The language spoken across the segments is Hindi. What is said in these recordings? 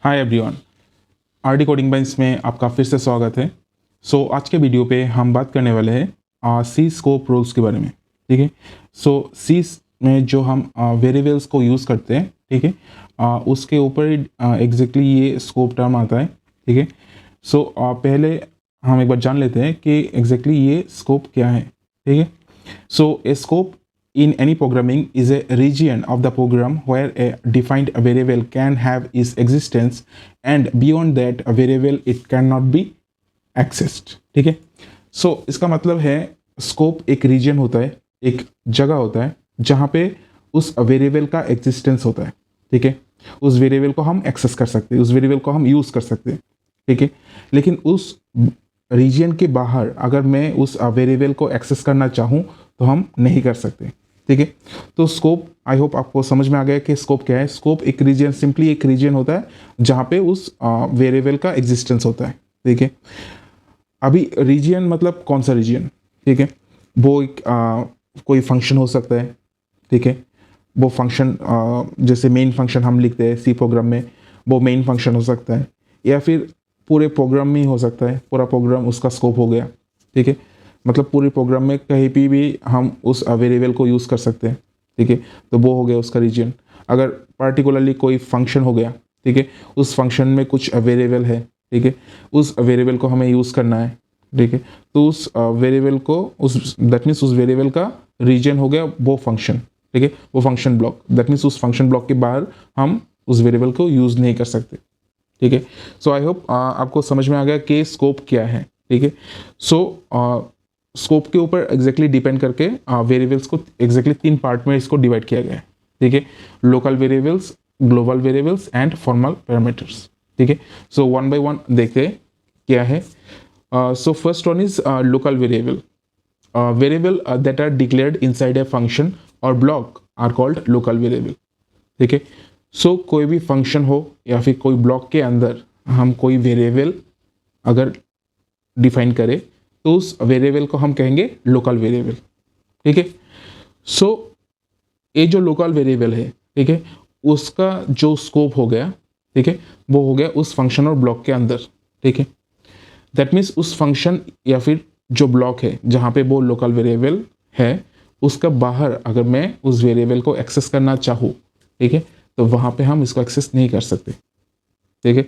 Hi everyone, RD coding bench में आपका फिर से स्वागत है। आज के वीडियो पे हम बात करने वाले हैं सी स्कोप रूल्स के बारे में। ठीक है, सी में जो हम वेरिएबल्स को यूज़ करते हैं, ठीक है, उसके ऊपर एग्जैक्टली ये स्कोप टर्म आता है। ठीक है, पहले हम एक बार जान लेते हैं कि एग्जैक्टली ये स्कोप क्या है। ठीक है, ए scope in any programming is a region of the program where a defined variable can have its existence and beyond that a variable it cannot be accessed। ठीक है, इसका मतलब है स्कोप एक रीजन होता है, एक जगह होता है जहाँ पे उस वेरिएबल का एग्जिस्टेंस होता है। ठीक है, उस वेरिएबल को हम एक्सेस कर सकते हैं, उस वेरिएबल को हम यूज़ कर सकते हैं। ठीक है, लेकिन उस रीजन के बाहर अगर मैं उस वेरिएबल को एक्सेस करना चाहूँ तो हम नहीं कर सकते। ठीक है, तो स्कोप आई होप आपको समझ में आ गया कि स्कोप क्या है। स्कोप एक रीजन, सिंपली एक रीजन होता है जहाँ पे उस वेरिएबल का एग्जिस्टेंस होता है। ठीक है, अभी रीजन मतलब कौन सा रीजन? ठीक है, वो एक कोई फंक्शन हो सकता है। ठीक है, वो फंक्शन जैसे मेन फंक्शन हम लिखते हैं सी प्रोग्राम में, वो मेन फंक्शन हो सकता है, या फिर पूरे प्रोग्राम में ही हो सकता है, पूरा प्रोग्राम उसका स्कोप हो गया। ठीक है, मतलब पूरे प्रोग्राम में कहीं भी हम उस वेरिएबल को यूज़ कर सकते हैं। ठीक है, तो वो हो गया उसका रीजन। अगर पार्टिकुलरली कोई फंक्शन हो गया, ठीक है, उस फंक्शन में कुछ वेरिएबल है, ठीक है, उस वेरिएबल को हमें यूज़ करना है। ठीक है, तो उस वेरिएबल को दैट मीन्स उस वेरिएबल का रीजन हो गया वो फंक्शन। ठीक है, वो फंक्शन ब्लॉक, दैट मीन्स उस फंक्शन ब्लॉक के बाहर हम उस वेरिएबल को यूज़ नहीं कर सकते। ठीक है, आई होप आपको समझ में आ गया कि स्कोप क्या है। ठीक है, स्कोप के ऊपर एग्जैक्टली डिपेंड करके वेरिएबल्स को एग्जैक्टली 3 पार्ट में इसको डिवाइड किया गया है। ठीक है, local variables, global variables and formal parameters. ठीक है, वन बाय वन देखते हैं क्या है। First one is local variable. Variable that are declared inside a function और block are called local variable. ठीक है, कोई भी फंक्शन हो या फिर कोई ब्लॉक के अंदर हम कोई वेरिएबल अगर डिफाइन करें तो उस वेरिएबल को हम कहेंगे लोकल वेरिएबल। ठीक है, ये जो लोकल वेरिएबल है, ठीक है, उसका जो स्कोप हो गया, ठीक है, वो हो गया उस फंक्शन और ब्लॉक के अंदर। ठीक है, दैट मीन्स उस फंक्शन या फिर जो ब्लॉक है जहाँ पे वो लोकल वेरिएबल है, उसका बाहर अगर मैं उस वेरिएबल को एक्सेस करना चाहूँ, ठीक है, तो वहाँ पे हम इसको एक्सेस नहीं कर सकते। ठीक है,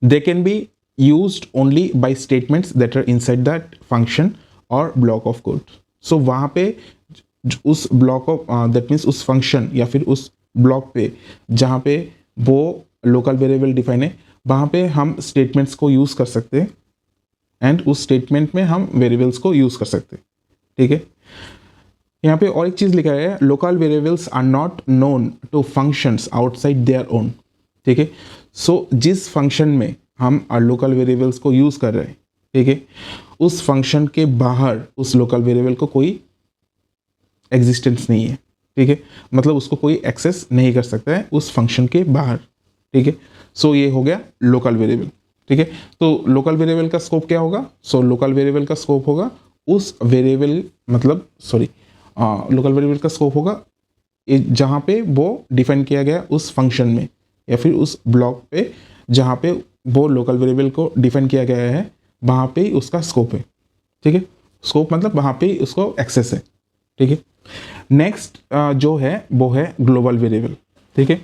they can be used only by statements that are inside that function or block of code। वहाँ पे उस ब्लॉक ऑफ दैट मीन्स उस फंक्शन या फिर उस ब्लॉक पे जहाँ पे वो लोकल वेरिएबल डिफाइन है, वहाँ पे हम स्टेटमेंट्स को यूज़ कर सकते हैं एंड उस स्टेटमेंट में हम वेरिएबल्स को यूज़ कर सकते हैं। ठीक है, यहाँ पे और एक चीज़ लिखा है, local variables are not known to functions outside their own. ठीक है, जिस फंक्शन में हम लोकल वेरिएबल्स को यूज़ कर रहे हैं, ठीक है, उस फंक्शन के बाहर उस लोकल वेरिएबल को कोई एग्जिस्टेंस नहीं है। ठीक है, मतलब उसको कोई एक्सेस नहीं कर सकता है उस फंक्शन के बाहर। ठीक है, ये हो गया लोकल वेरिएबल। ठीक है, तो लोकल वेरिएबल का स्कोप क्या होगा? लोकल वेरिएबल का स्कोप होगा उस वेरिएबल लोकल वेरिएबल का स्कोप होगा जहाँ पे वो डिफाइन किया गया उस फंक्शन में या फिर उस ब्लॉक पे जहाँ पे वो लोकल वेरिएबल को डिफाइन किया गया है, वहाँ पे ही उसका स्कोप है। ठीक है, स्कोप मतलब वहाँ पे ही उसको एक्सेस है। ठीक है, नेक्स्ट जो है वो है ग्लोबल वेरिएबल। ठीक है,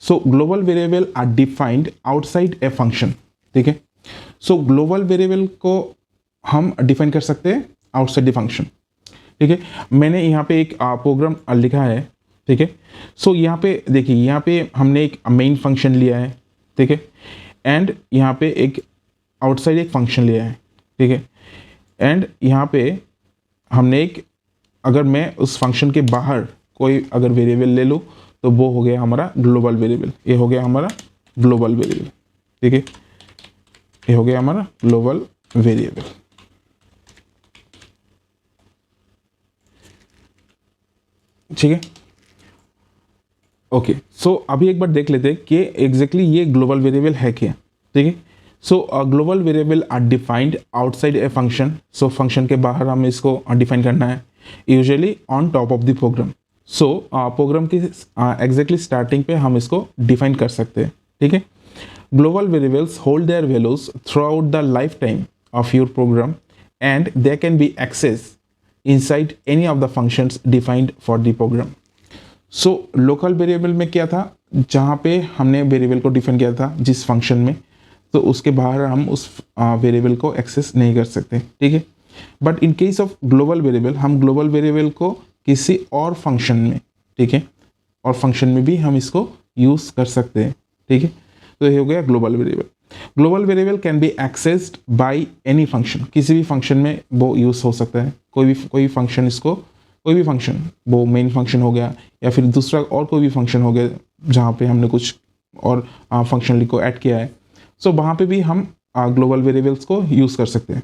global variable are defined outside a function. ठीक है, ग्लोबल वेरिएबल को हम डिफाइन कर सकते हैं आउटसाइड द फंक्शन। ठीक है, मैंने यहाँ पे एक प्रोग्राम लिखा है। ठीक है, यहाँ पे देखिए, यहाँ पे हमने एक मेन फंक्शन लिया है। ठीक है, एंड यहाँ पे एक आउटसाइड एक फंक्शन लिया है। ठीक है, एंड यहाँ पे हमने एक, अगर मैं उस फंक्शन के बाहर कोई अगर वेरिएबल ले लूँ तो वो हो गया हमारा ग्लोबल वेरिएबल। ये हो गया हमारा ग्लोबल वेरिएबल। ठीक है, ये हो गया हमारा ग्लोबल वेरिएबल। ठीक है, ओके, अभी एक बार देख लेते हैं कि एग्जैक्टली ये ग्लोबल वेरिएबल है क्या। ठीक है, global variable are defined outside a function. Function के बाहर हमें इसको डिफाइन करना है, usually on top of the program. Program की एग्जैक्टली स्टार्टिंग पे हम इसको डिफाइन कर सकते हैं। ठीक है, Global variables hold their values throughout the lifetime of your program and they can be accessed inside any of the functions defined for the program. So local variable में क्या था, जहाँ पे हमने वेरिएबल को डिफाइन किया था जिस फंक्शन में, तो उसके बाहर हम उस वेरिएबल को एक्सेस नहीं कर सकते, ठीक है. But in case of global variable, हम ग्लोबल वेरिएबल को किसी और फंक्शन में, ठीक है, और फंक्शन में भी हम इसको यूज़ कर सकते हैं, ठीक है. तो ये हो गया global variable. Global variable can be accessed by any function, किसी भी फंक्शन में वो यूज़ हो सकता है. कोई फंक्शन इसको, कोई भी फंक्शन, वो मेन फंक्शन हो गया या फिर दूसरा और कोई भी फंक्शन हो गया जहाँ पे हमने कुछ और फंक्शनली को ऐड किया है, सो वहाँ पे भी हम ग्लोबल वेरिएबल्स को यूज़ कर सकते हैं,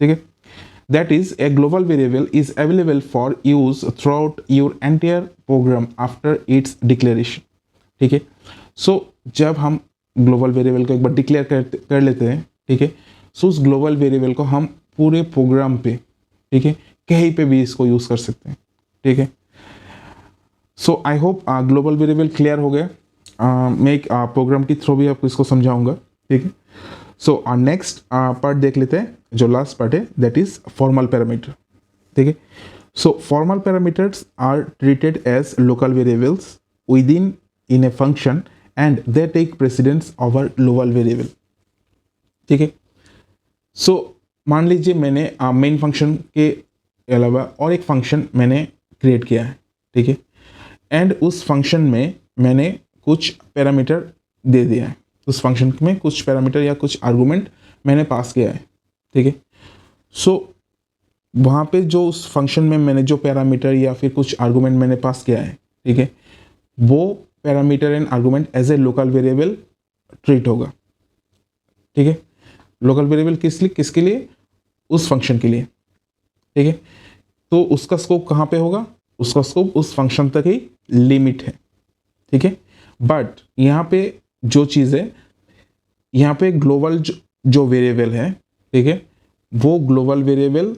ठीक है. That is a global variable is available for use throughout your entire program after its declaration, ठीक है. सो जब हम ग्लोबल वेरिएबल को एक बार डिक्लेयर कर लेते हैं, ठीक है, सो उस ग्लोबल वेरिएबल को हम पूरे प्रोग्राम पे, ठीक है, कहीं पे भी इसको यूज़ कर सकते हैं, ठीक है. So I hope global variable clear हो गया. मैं एक प्रोग्राम के थ्रू भी आपको इसको समझाऊंगा, ठीक है. सो नेक्स्ट पार्ट देख लेते हैं, जो लास्ट पार्ट है, दैट इज फॉर्मल पैरामीटर, ठीक है. So formal parameters are treated as local variables within a function and they take precedence over global variable, ठीक है. सो मान लीजिए मैंने मेन फंक्शन के अलावा और एक फंक्शन मैंने क्रिएट किया है, ठीक है, एंड उस फंक्शन में मैंने कुछ पैरामीटर दे दिया है, उस फंक्शन में कुछ पैरामीटर या कुछ आर्गूमेंट मैंने पास किया है, ठीक है. सो वहाँ पे जो उस फंक्शन में मैंने जो पैरामीटर या फिर कुछ आर्गूमेंट मैंने पास किया है, ठीक है, वो parameter and argument as a local variable treat होगा, ठीक है. लोकल वेरिएबल किसके लिए, उस फंक्शन के लिए, ठीक है. तो उसका स्कोप कहाँ पे होगा, उसका स्कोप उस फंक्शन तक ही लिमिट है, ठीक है. बट यहाँ पे जो चीज़ है, यहाँ पे ग्लोबल जो वेरिएबल है, ठीक है, वो ग्लोबल वेरिएबल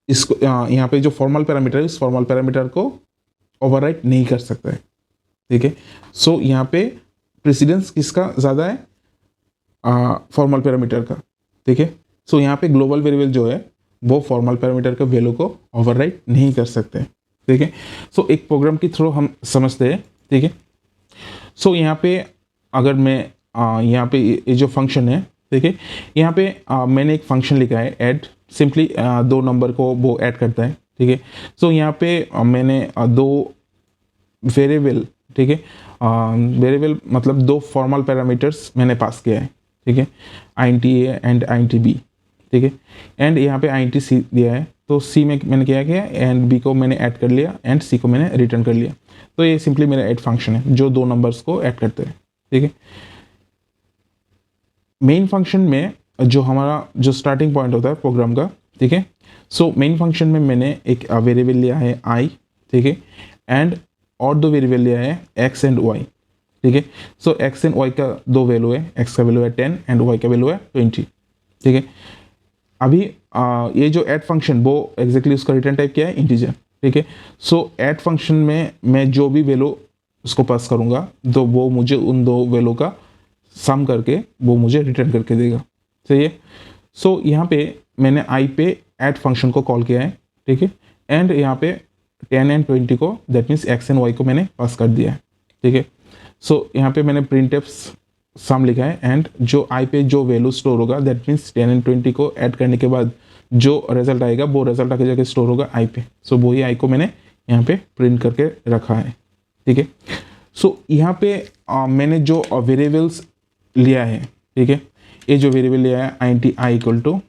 इसको यहाँ पे जो फॉर्मल पैरामीटर है, उस फॉर्मल पैरामीटर को ओवरराइट नहीं कर सकता है, ठीक है. सो यहाँ पे प्रेसिडेंस किसका ज़्यादा है, फॉर्मल पैरामीटर का, ठीक है. सो यहाँ पे ग्लोबल वेरिएबल जो है वो फॉर्मल पैरामीटर के वैल्यू को ओवरराइट नहीं कर सकते, ठीक है. सो एक प्रोग्राम के थ्रू हम समझते हैं, ठीक है. सो यहाँ पे अगर मैं यहाँ पे ये जो फंक्शन है, ठीक है, यहाँ पे मैंने एक फंक्शन लिखा है ऐड, सिंपली 2 नंबर को वो ऐड करता है, ठीक है. सो यहाँ पे मैंने 2 वेरिएबल, ठीक है, वेरिएबल मतलब 2 फॉर्मल पैरामीटर्स मैंने पास किया है, ठीक है, int a and int b, ठीक है. एंड यहाँ पे int c दिया है, तो c में मैंने क्या किया, एंड b को मैंने ऐड कर लिया एंड c को मैंने रिटर्न कर लिया. तो ये सिंपली मेरा ऐड फंक्शन है जो 2 नंबर्स को ऐड करते हैं, ठीक है. मेन फंक्शन में जो हमारा जो स्टार्टिंग पॉइंट होता है प्रोग्राम का, ठीक है. सो मेन फंक्शन में मैंने एक वेरिएबल लिया है i, ठीक है, एंड और 2 वेरिएबल लिया है x एंड y, ठीक है. सो x एंड y का 2 वैल्यू है, x का वैल्यू है 10 एंड y का वैल्यू है 20, ठीक है. अभी ये जो ऐड फंक्शन वो एग्जैक्टली उसका रिटर्न टाइप क्या है, इंटीजर, ठीक है. सो ऐड फंक्शन में मैं जो भी वैल्यू उसको पास करूँगा, तो वो मुझे उन 2 वैल्यू का सम करके वो मुझे रिटर्न करके देगा, सही है. सो यहाँ पे मैंने i पे ऐड फंक्शन को कॉल किया है, ठीक है, एंड यहाँ पे 10 एंड 20 को, that means x and y को मैंने पास कर दिया है, ठीक है. सो यहाँ पे मैंने printf सम लिखा है एंड जो i पे जो वैल्यू स्टोर होगा, दैट मीन्स 10 एंड 20 को ऐड करने के बाद जो रिजल्ट आएगा वो रिजल्ट आगे जाके स्टोर होगा i पे. सो वही i को मैंने यहाँ पे प्रिंट करके रखा है, ठीक है. सो यहाँ पे मैंने जो वेरिएबल्स लिया है, ठीक है, ये जो वेरिएबल लिया है int i इक्वल टू,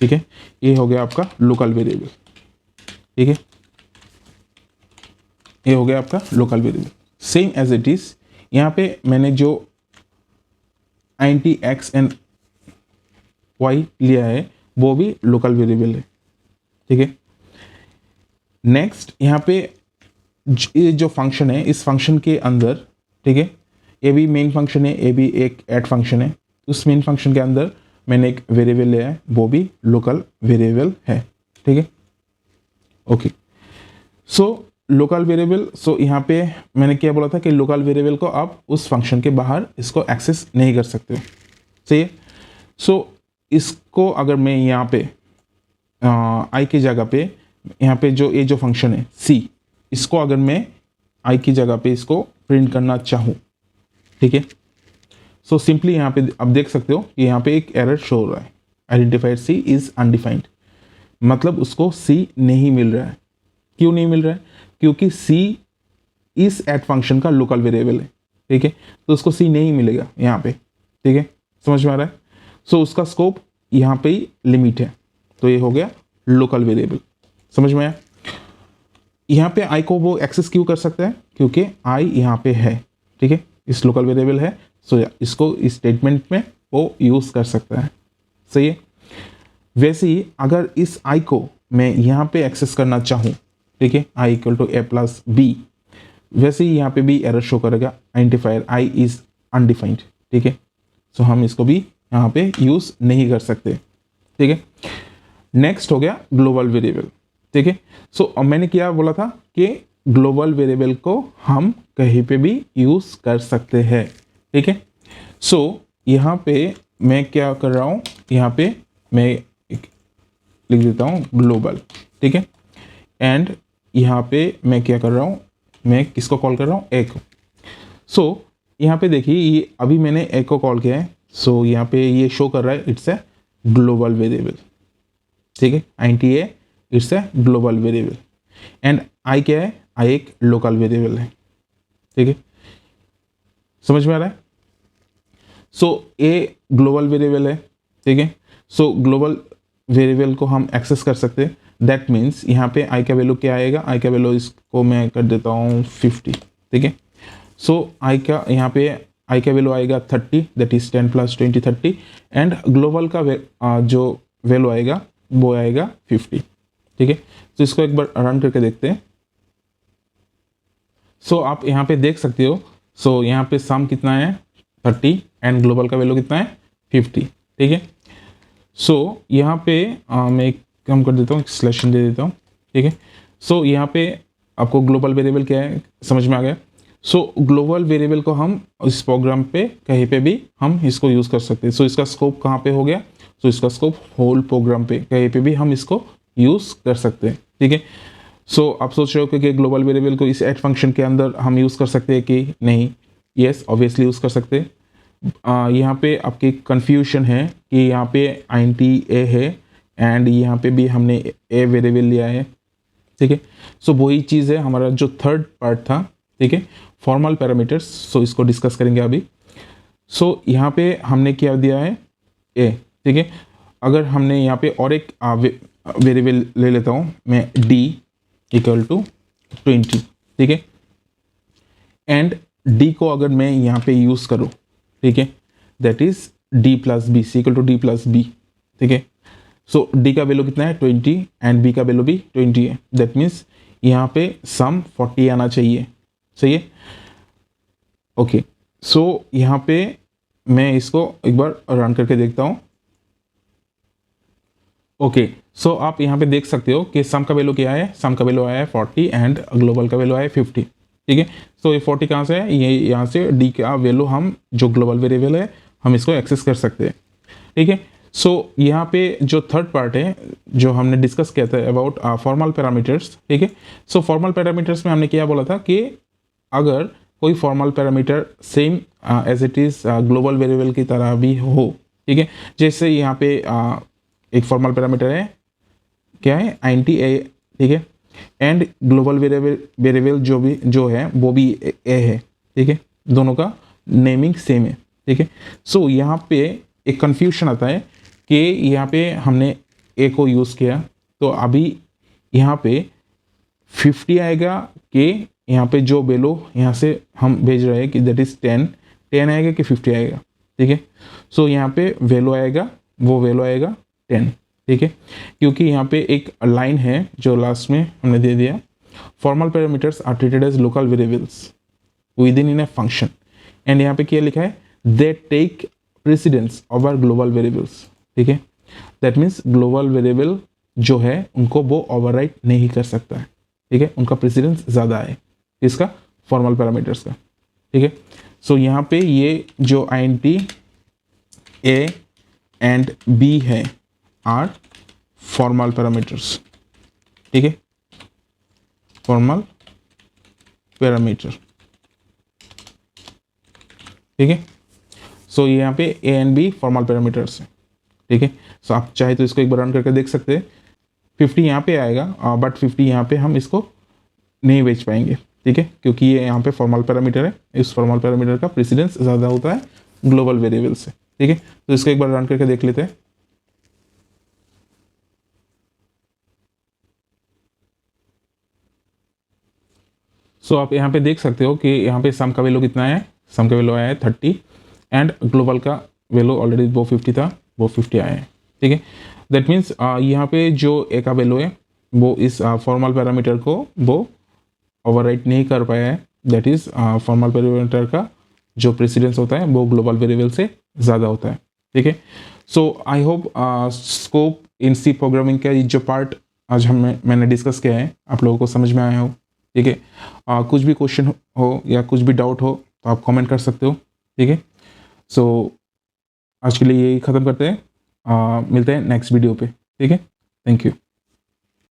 ठीक है, ये हो गया आपका लोकल वेरिएबल, ठीक है, ये हो गया आपका local variable. Same as it is यहाँ पे मैंने जो int x एंड y लिया है वो भी लोकल वेरिएबल है, ठीक है. नेक्स्ट यहाँ पे ये जो फंक्शन है, इस फंक्शन के अंदर, ठीक है, ये भी मेन फंक्शन है, ये भी एक ऐड फंक्शन है. उस मेन फंक्शन के अंदर मैंने एक वेरिएबल लिया है, वो भी लोकल वेरिएबल है, ठीक है. ओके. सो लोकल वेरिएबल, सो यहाँ पे मैंने क्या बोला था कि लोकल वेरिएबल को आप उस फंक्शन के बाहर इसको एक्सेस नहीं कर सकते, सही है। सो इसको अगर मैं यहाँ पे आई की जगह पे यहाँ पे जो ये जो फंक्शन है सी, इसको अगर मैं आई की जगह पे इसको प्रिंट करना चाहूँ, ठीक है। सो सिंपली यहाँ पे आप देख सकते हो कि यहाँ पे एक एरर शो हो रहा है, आइडेंटिफाइड सी इज अनडिफाइंड, मतलब उसको सी नहीं मिल रहा है। क्यों नहीं मिल रहा है? क्योंकि सी इस एड फंक्शन का लोकल वेरिएबल है, ठीक है, तो उसको सी नहीं मिलेगा यहाँ पे, ठीक है, समझ में आ रहा है। सो उसका स्कोप यहाँ पे ही लिमिट है, तो ये हो गया लोकल वेरिएबल, समझ में आया। यहाँ पे आई को वो एक्सेस क्यों कर सकता है? क्योंकि आई यहाँ पे है, ठीक है, इस लोकल वेरिएबल है, सो इसको इस स्टेटमेंट में वो यूज़ कर सकता है, सही है। वैसे ही अगर इस आई को मैं यहाँ पे एक्सेस करना चाहूँ, ठीक है, I equal to A plus B, वैसे ही यहाँ पे भी एरर शो करेगा, आइडेंटिफायर आई इज अनडिफाइंड, ठीक है। सो हम इसको भी यहाँ पे यूज़ नहीं कर सकते, ठीक है। नेक्स्ट हो गया ग्लोबल वेरिएबल, ठीक है। सो अब मैंने क्या बोला था कि ग्लोबल वेरिएबल को हम कहीं पे भी यूज़ कर सकते हैं, ठीक है। सो यहाँ पे मैं क्या कर रहा हूँ, यहाँ पे मैं लिख देता हूँ ग्लोबल, ठीक है, एंड यहाँ पे मैं क्या कर रहा हूँ, मैं किसको कॉल कर रहा हूँ, ए को। सो यहाँ पे देखिए ये अभी मैंने ए को कॉल किया है, सो यहाँ पे ये शो कर रहा है इट्स ए ग्लोबल वेरिएबल, ठीक है, INT A it's a global variable, and I क्या है, आई एक लोकल वेरिएबल है, ठीक है, समझ में आ रहा है। सो ए ग्लोबल वेरिएबल है, ठीक है। सो ग्लोबल वेरिएबल को हम एक्सेस कर सकते हैं, दैट मीन्स यहाँ पे आई का वैल्यू क्या आएगा, आई का वैल्यू इसको मैं कर देता हूँ 50, ठीक है। सो आई का यहाँ पे आई का वैल्यू आएगा 30, दैट इज 10 + 20 30, एंड ग्लोबल का जो वैल्यू आएगा वो आएगा 50, ठीक है। तो इसको एक बार रन करके देखते हैं। सो आप यहाँ पे देख सकते हो, सो यहाँ पे सम कितना है 30 एंड ग्लोबल का वैल्यू कितना है 50, ठीक है। सो यहाँ पे मैं कम कर देता हूँ, एक स्लेशन दे देता हूँ, ठीक है। सो यहाँ पे आपको ग्लोबल वेरिएबल क्या है समझ में आ गया। सो ग्लोबल वेरिएबल को हम इस प्रोग्राम पे कहीं पे भी हम इसको यूज़ कर सकते हैं। सो इसका स्कोप कहाँ पे हो गया, सो इसका स्कोप होल प्रोग्राम पे कहीं पे भी हम इसको यूज़ कर सकते हैं, ठीक है। सो आप सोच रहे हो कि ग्लोबल वेरिएबल को इस ऐड फंक्शन के अंदर हम यूज़ कर सकते हैं कि नहीं? यस, ऑब्वियसली यूज़ कर सकते हैं। यहाँ पे आपकी कन्फ्यूजन है कि यहाँ पे INT ए है एंड यहाँ पे भी हमने ए वेरिएबल लिया है, ठीक है। सो वही चीज़ है हमारा जो थर्ड पार्ट था, ठीक है, फॉर्मल पैरामीटर्स। सो इसको डिस्कस करेंगे अभी। सो यहाँ पे हमने क्या दिया है ए, ठीक है। अगर हमने यहाँ पे और एक वेरिएबल ले लेता हूँ मैं, डी इक्वल टू 20, ठीक है, एंड डी को अगर मैं यहाँ पे यूज़ करूँ, ठीक है, that is D plus B, C equal to D plus B, ठीक है। सो डी का वैल्यू कितना है 20 एंड बी का वैल्यू भी 20 है, दैट मीन्स यहाँ पे सम 40 आना चाहिए, सही है। ओके, सो यहाँ पे मैं इसको एक बार रन करके देखता हूँ। ओके, सो आप यहाँ पे देख सकते हो कि सम का वैल्यू क्या है, सम का वैल्यू आया है 40 एंड ग्लोबल का वैल्यू आया है 50, ठीक है। सो ये 40 कहाँ से है, ये यहाँ से डी का वैल्यू हम जो ग्लोबल वेरिएबल है हम इसको एक्सेस कर सकते हैं, ठीक है। सो यहाँ पे जो थर्ड पार्ट है जो हमने डिस्कस किया था अबाउट फॉर्मल पैरामीटर्स, ठीक है। सो फॉर्मल पैरामीटर्स में हमने क्या बोला था कि अगर कोई formal parameter same as it is global variable की तरह भी हो, ठीक है। जैसे यहाँ पे एक फॉर्मल पैरामीटर है, क्या है, INT ए, ठीक है, एंड ग्लोबल वेरिएबल जो है वो भी ए है, ठीक है, दोनों का नेमिंग सेम है, ठीक है। सो यहाँ पे एक कन्फ्यूजन आता है कि यहाँ पे हमने ए को यूज़ किया तो अभी यहाँ पे 50 आएगा कि यहाँ पे जो वैल्यू यहाँ से हम भेज रहे हैं कि दैट इज़ 10 आएगा कि 50 आएगा, ठीक है। सो यहाँ पे वैल्यू आएगा, वो वैल्यू आएगा 10, ठीक है, क्योंकि यहाँ पे एक लाइन है जो लास्ट में हमने दे दिया, formal parameters are treated as local variables within a function, and यहाँ पे क्या लिखा है, they take precedence over global variables, ठीक है। दैट मीन्स ग्लोबल वेरिएबल जो है उनको वो ओवरराइट नहीं कर सकता है, ठीक है, उनका प्रेसिडेंस ज़्यादा है इसका फॉर्मल पैरामीटर्स का, ठीक है। सो यहाँ पे ये जो INT A एंड B है आर फॉर्मल पैरामीटर्स, ठीक है, फॉर्मल पैरामीटर, ठीक है। सो यहाँ पे A and B formal parameters हैं, ठीक है। सो आप चाहे तो इसको एक बार रन करके देख सकते हैं। 50 यहाँ पे आएगा, बट 50 यहाँ पे हम इसको नहीं बेच पाएंगे, ठीक है, क्योंकि ये यहाँ पे फॉर्मल पैरामीटर है। इस फॉर्मल पैरामीटर का प्रेसिडेंस ज़्यादा होता है ग्लोबल वेरिएबल से, ठीक है। तो इसको एक बार रन करके देख लेते हैं। सो आप यहाँ पे देख सकते हो कि यहाँ पे सम का वैल्यू कितना है, सम का वैल्यू आया है 30 एंड ग्लोबल का वैल्यू ऑलरेडी वो 50 था, वो 50 आया है, ठीक है। दैट मीन्स यहाँ पे जो ए का वैल्यू है वो इस फॉर्मल पैरामीटर को वो ओवरराइट नहीं कर पाया है। दैट इज फॉर्मल पैरामीटर का जो प्रेसिडेंस होता है वो ग्लोबल वेरिएबल से ज़्यादा होता है, ठीक है। So I hope scope in C programming का जो पार्ट आज मैंने डिस्कस किया है आप लोगों को समझ में आया हो, ठीक है। कुछ भी क्वेश्चन हो या कुछ भी डाउट हो तो आप कमेंट कर सकते हो, ठीक है। सो आज के लिए यही ख़त्म करते हैं, मिलते हैं नेक्स्ट वीडियो पे, ठीक है। Thank you.